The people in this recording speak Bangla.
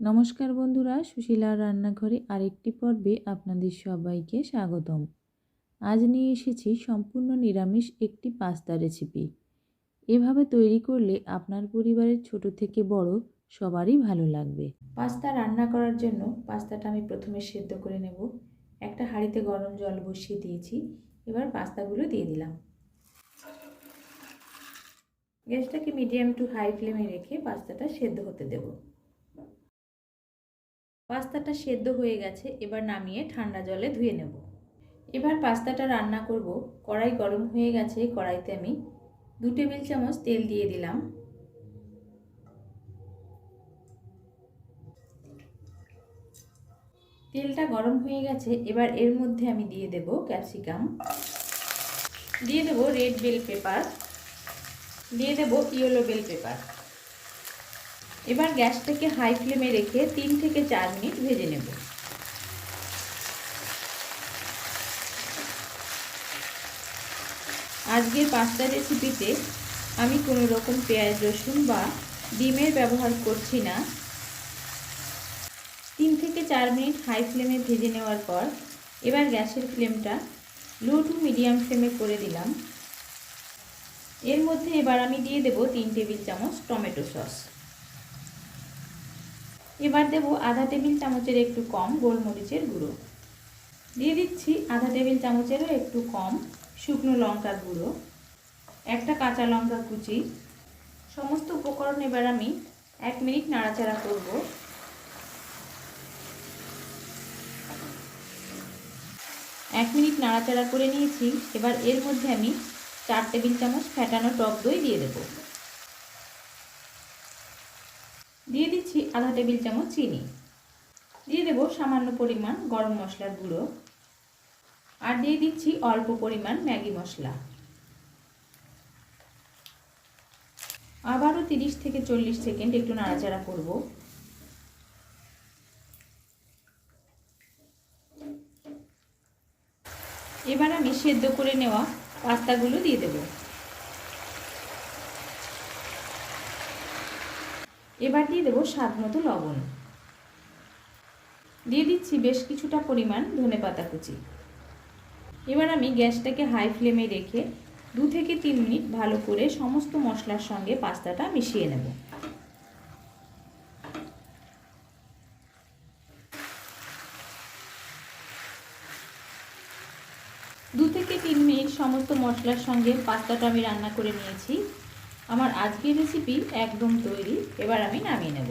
নমস্কার বন্ধুরা, সুশীলার রান্নাঘরে আরেকটি পর্বে আপনাদের সবাইকে স্বাগতম। আজ নিয়ে এসেছি সম্পূর্ণ নিরামিষ একটি পাস্তা রেসিপি। এভাবে তৈরি করলে আপনার পরিবারের ছোট থেকে বড় সবারই ভালো লাগবে। পাস্তা রান্না করার জন্য পাস্তাটা আমি প্রথমে সেদ্ধ করে নেব। একটা হাঁড়িতে গরম জল বসিয়ে দিয়েছি। এবার পাস্তাগুলো দিয়ে দিলাম। গ্যাসটাকে মিডিয়াম টু হাই ফ্লেমে রেখে পাস্তাটা সেদ্ধ হতে দেব। পাস্তাটা সেদ্ধ হয়ে গেছে, এবার নামিয়ে ঠান্ডা জলে ধুয়ে নেব। এবার পাস্তাটা রান্না করব। কড়াই গরম হয়ে গেছে, কড়াইতে আমি 2 টেবিল চামচ তেল দিয়ে দিলাম। তেলটা গরম হয়ে গেছে, এবার এর মধ্যে আমি দিয়ে দেব ক্যাপসিকাম, দিয়ে দেব রেড বেল পেপার, দিয়ে দেব ইয়েলো বেল পেপার। এবার গ্যাসটাকে হাই ফ্লেমে রেখে 3 থেকে 4 মিনিট ভেজে নেব। আজকের পাস্তা রেসিপিতে আমি কোনো রকম পেঁয়াজ রসুন বা ডিমের ব্যবহার করছি না। 3 থেকে 4 মিনিট হাই ফ্লেমে ভেজে নেওয়ার পর এবার গ্যাসের ফ্লেমটা লো টু মিডিয়াম ফ্লেমে করে দিলাম। এর মধ্যে এবার আমি দিয়ে দেব 3 টেবিল চামচ টমেটো সস। এবার দেব আধা টেবিল চামচের একটু কম গোলমরিচের গুঁড়ো, দিয়ে দিচ্ছি আধা টেবিল চামচেরও একটু কম শুকনো লঙ্কার গুঁড়ো, একটা কাঁচা লঙ্কা কুচি। সমস্ত উপকরণ এবার আমি 1 মিনিট নাড়াচাড়া করব। এক মিনিট নাড়াচাড়া করে নিয়েছি। এবার এর মধ্যে আমি 4 টেবিল চামচ ফ্যাটানো টক দই দিয়ে দেব। দিয়ে দিচ্ছি আধা টেবিল চামচ চিনি, দিয়ে দেব সামান্য পরিমাণ গরম মশলার গুঁড়ো, আর দিয়ে দিচ্ছি অল্প পরিমাণ ম্যাগি মশলা। আবারও 30 থেকে 40 সেকেন্ড একটু নাড়াচাড়া করব। এবার আমি সেদ্ধ করে নেওয়া পাস্তাগুলো দিয়ে দেব। এবার দিয়ে দেব স্বাদ মতো লবণ, দিয়ে দিচ্ছি বেশ কিছুটা পরিমাণ ধনেপাতা কুচি। এবার আমি গ্যাসটাকে হাই ফ্লেমে রেখে 2 থেকে 3 মিনিট ভালো করে সমস্ত মশলার সঙ্গে পাস্তাটা মিশিয়ে নেব। দু থেকে 3 মিনিট সমস্ত মশলার সঙ্গে পাস্তাটা আমি রান্না করে নিয়েছি। আমার আজকের রেসিপি একদম তৈরি। এবার আমি নামিয়ে নেব।